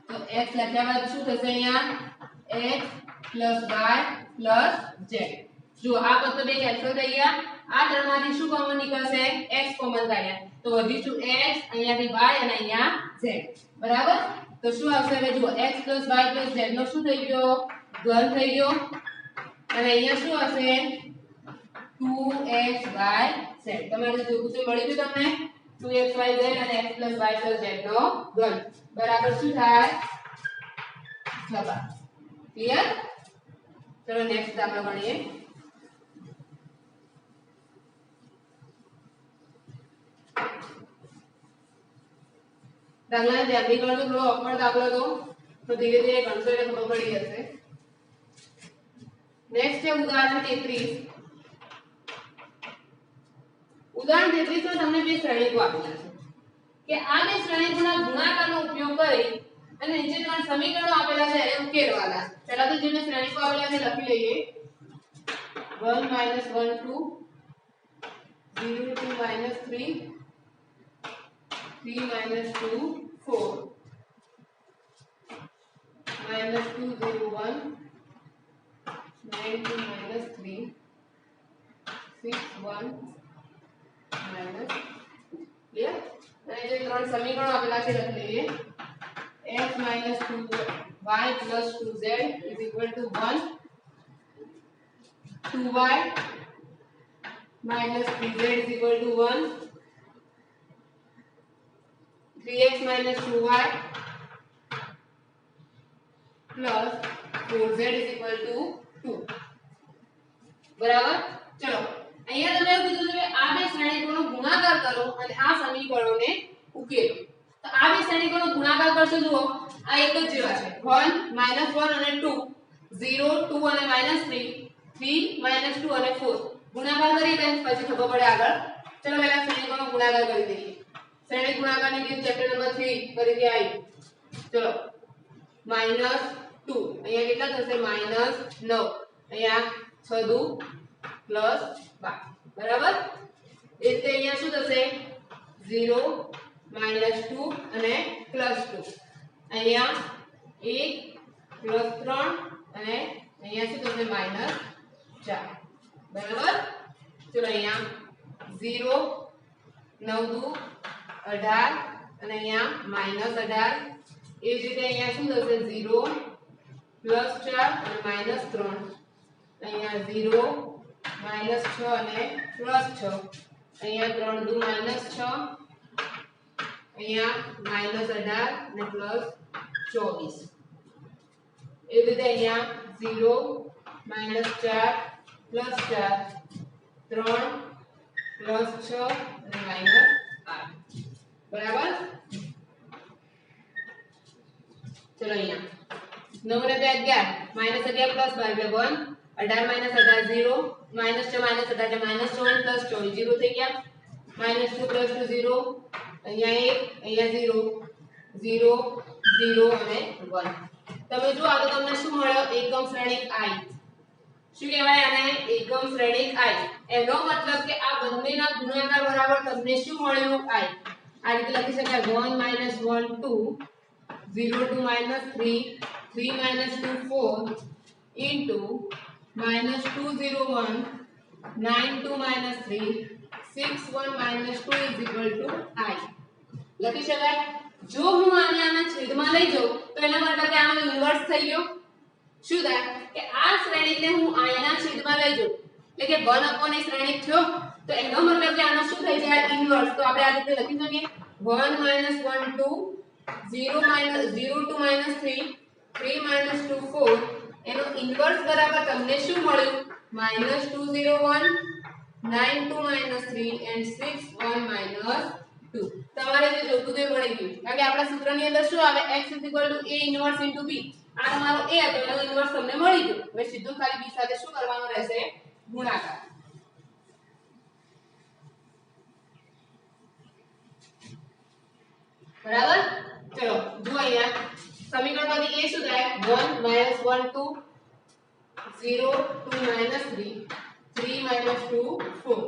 તો x લખ્યા બાદ શું થશે અહીંયા x plus y plus z. જો આ પદ તો બે કેન્સલ થઈ ગયા, આ ત્રણમાંથી શું કોમન નીકળશે x કોમન કાઢ્યા તો વધીશું x, અહીંયાથી y અને અહીંયા z. બરાબર, તો શું આવશે હવે જુઓ x plus y plus z નો શું થઈ ગયો ઘન થઈ ગયો અને અહીંયા શું હશે 2xyz. તમારે જો શું મળી ગયું તમને 2xyz અને x plus y plus z નો ઘન બરાબર શું થાય 6. ક્લિયર? ચલો નેક્સ્ટ દાખલો ગણીએ. દાખલા ધ્યાનથી ગણજો, થોડો ઓકવર્ડ દાખલો તો ધીરે ધીરે ગણશો એટલે ખબર પડી જશે. નેક્સ્ટ છે ઉદાહરણ 33. ઉદાહરણ 33 માં તમને બે શ્રેણીકો આપેલા છે કે આ બે શ્રેણીકોના ગુણાકારનો ઉપયોગ કરી અને નીચે ત્રણ સમીકરણો આપેલા છે એને ઉકેલવાના. પહેલા તો જે બે શ્રેણીકો આપેલા છે લખી લઈએ. 1 - 1 2 0 2 - 3 3 - 2 4 -2 0 1 9 2 - 3 6 1 માઈનસ. ક્લિયર? અને જે ત્રણ સમીકરણો આપેલા છે લખી લઈએ. x - 2y + 2z = 1 2y - 3z = 1 3x - 2y + 4z = 2. બરાબર, ચલો અહીંયા તમે એવું કીધું છે કે આ બે શ્રેણીકોનો ગુણાકાર કરો અને આ સમીકરણોને ઉકેલો. તો આ બે શ્રેણીકોનો ગુણાકાર કરશો જુઓ આ એક જ જેવા છે 1 - 1 અને 2 0 2 અને -3 3 - 2 અને 4 ગુણાકાર કરી દે પછી ખબર પડે આગળ. ચલો પહેલા શ્રેણીકોનો ગુણાકાર કરી દઈએ. શ્રેણી ગુણાકારની રીત ચેપ્ટર નંબર 3 ફરીથી આવી. ચલો -2 અહીંયા કેટલા થશે -9 અહીંયા 6 2 + 12. બરાબર, એ રીતે અહીંયા શું થશે 0 -2 અને +2 અહીંયા 1 +3 અને અહીંયા શું થશે -4. બરાબર, ચલો અહીંયા 0 9 2 18 અને અહીંયા -18. એ જ રીતે અહીંયા શું થશે 0 +4 અને -3 અહીંયા 0 -6 અને +6 અહીંયા 3 2 -6 અહીંયા -18 અને +24. એ રીતે અહીંયા 0 -4 +4 3 +6 અને -8. બરાબર, ચલો અહીંયા 9 ને 2 11 -11 + 12 એટલે 1 18 - 18 0 -6 - 18 એટલે -14 + 24 0 થઈ ગયા. -2 + 2 0 અહીંયા 1 અહીંયા 0 0 0 અને 1. તમે જો આ તો તમને શું મળ્યો એકમ શ્રેણિક i. શું કહેવાય આને એકમ શ્રેણિક i. એનો મતલબ કે આ બંનેના ગુણાકાર બરાબર તમને શું મળ્યું i. આ રીતે લખી શકાય 1 - 1 2 0 2 -3 3 - 2 4 into -2 0 1 9 2 -3 6 1 -2 = i. લખી શકાય. જો હું આને છેદમાં લઈ જાઉં તો એનો મતલબ કે આનો ઇન્વર્સ થઈ ગયો. શું થાય કે આ શ્રેણીકને હું i ના છેદમાં લઈ જાઉં એટલે કે 1 / શ્રેણીક થયો તો એનો મતલબ કે આનો શું થઈ જાય ઇન્વર્સ. તો આપણે આ રીતે લખી શકીએ 1 - 1 2 0 2 -3 3 -2 4 એનો ઇન્વર્સ બરાબર તમને શું મળ્યું -2 0 1 9 2 -3 and 6 1 -2. તમારે જે જોતું તે મળી ગયું કારણ કે આપણા સૂત્રની અંદર શું આવે x a ઇન્વર્સ * b. આ તમારો a હતો એનો ઇન્વર્સ તમને મળી ગયો. હવે સીધું ખાલી b સાથે શું કરવાનું રહેશે ગુણાકાર. બરાબર, ચલો જો અહીંયા સમીકરણમાંથી a શું થાય 1 - 1 2 0 2 -3 3 -2 4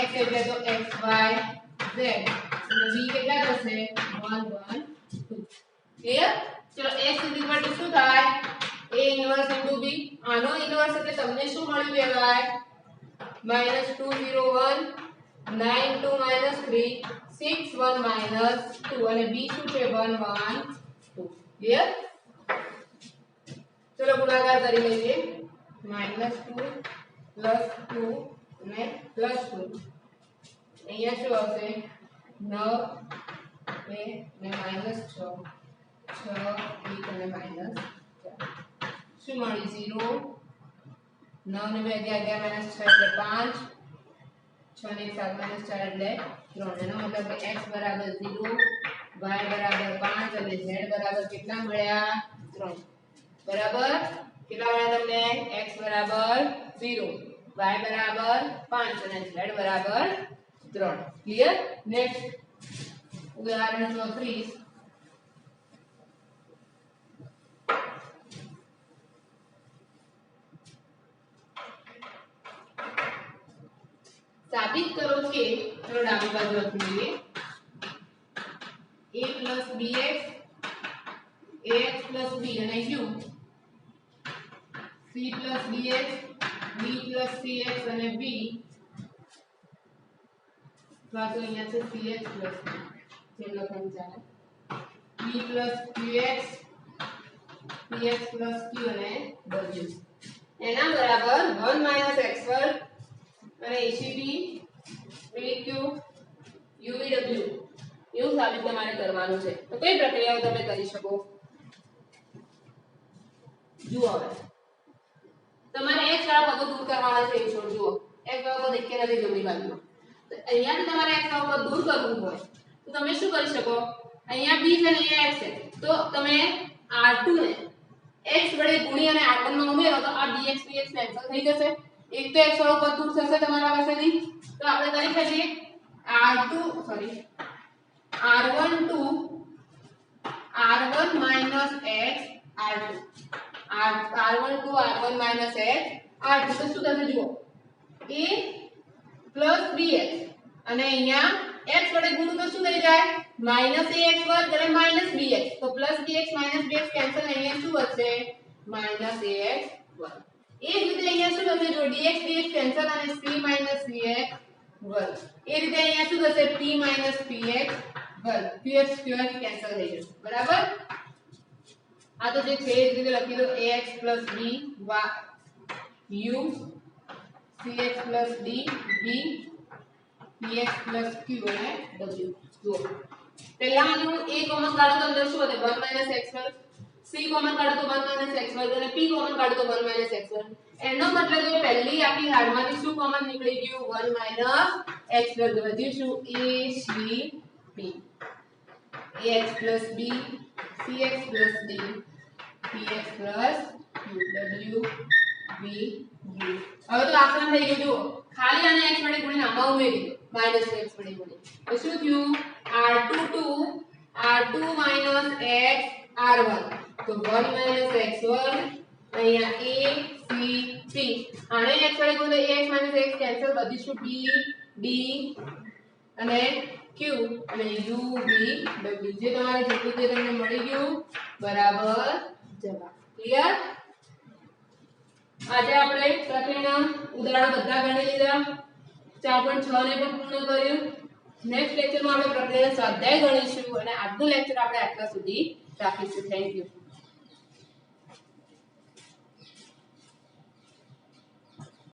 x એટલે તો x y z અને b કેટલા થશે 1 1 2. ક્લિયર? ચલો x શું થાય a ઇન્વર્સ * b આનો ઇન્વર્સ એટલે તમને શું મળ્યું કહેવાય -201 92 3 61 2 અને b શું છે 112 ક્લિયર ચલો ગુણાકાર કરી લઈએ -2 +2 અને +2 અહીંયા શું આવશે 9 2 અને -6 6 1 અને -4 શું મળી 0 9 ને 2 11 -6 એટલે 5 6 ને 7 -4 એટલે 3 એનો મતલબ કે x = 0 y = 5 અને z = કેટલા મળ્યા 3 બરાબર કેટલા મળ્યા તમને x = 0 y = 5 અને z = 3 ક્લિયર નેક્સ્ટ ઉદાહરણ 34 साबित करो कि चलो डाबी बाजू लखी लઈએ a + bx ax + b અને u c + dx b + cx અને b તો આ તો અહીંયા છે cx + b જેમ લખવાનું ચાલે b + qx px + q અને w એના બરાબર 1 - x2 અને ACB BQ UVW એવું સાબિત તમારે કરવાનું છે તો કઈ પ્રક્રિયાઓ તમે કરી શકો જુઓ હવે તમારે x વાળા પદો દૂર કરવાના છે એ છોડ જુઓ x વાળા પદ એકે નથી જમણી બાજુમાં તો અહીંયાથી તમારે x વાળા પદ દૂર કરવું હોય તો તમે શું કરી શકો અહીંયા b છે અને અહીંયા x છે તો તમે r2 ને x વડે ગુણી અને r1 માં ઉમેરો તો આ dx dx કેન્સલ થઈ જશે एक तो x वाला पद दूर થશે તમારા પાસેથી તો આપણે કરી શકીએ r1 to r1 minus x r2 r1 to r1 minus x r2 તો શું થશે જુઓ a plus bx અને અહીંયા x વડે ગુણો તો શું થઈ જાય -ax વર્ગ અને -bx તો +bx -bx કેન્સલ અહીંયા શું વધશે -ax વર્ગ એ રીતે અહીંયા શું થશે જો dx dx કેન્સલ અને c cx વર્ગ એ રીતે અહીંયા શું થશે p px વર્ગ qx qx કેન્સલ થઈ જશે બરાબર આ તો જે છે એ રીતે લખી દો ax + b u cx + d b px + q અને w જુઓ પહેલામાં જો a કોમન કાઢો તો અંદર શું વધે 1 - x2 c કોમન કાઢો તો 1 - x2 અને p કોમન કાઢો તો 1 - x2 એનો મતલબ કે પહેલી આખી હારમાંથી શું કોમન નીકળી ગયું 1 - x2 વધ્યું શું a c b ax + b cx + d px + q w v u હવે તો આસાન થઈ ગયું જુઓ ખાલી આને x વડે ગુણીને આમાં ઉમેરી દો -x વડે ગુણી તો શું થયું r2 to r2 - x r1 तो 1 - x वर्ग અહીંયા a c p આને x વડે ગુણો ax - x કેન્સલ બધીશું b d અને q અને u v w જે તમારે જેટલું તે તમને મળી ગયું બરાબર જવાબ ક્લિયર આજે આપણે પ્રકરણના ઉદાહરણ બધા ગણી લીધા 4.6 ને પણ પૂર્ણ કર્યું નેક્સ્ટ લેક્ચરમાં આપણે પ્રકરણના સ્વાધ્યાય ગણીશું અને આજનું લેક્ચર આપણે આટલા સુધી રાખીશું થેન્ક યુ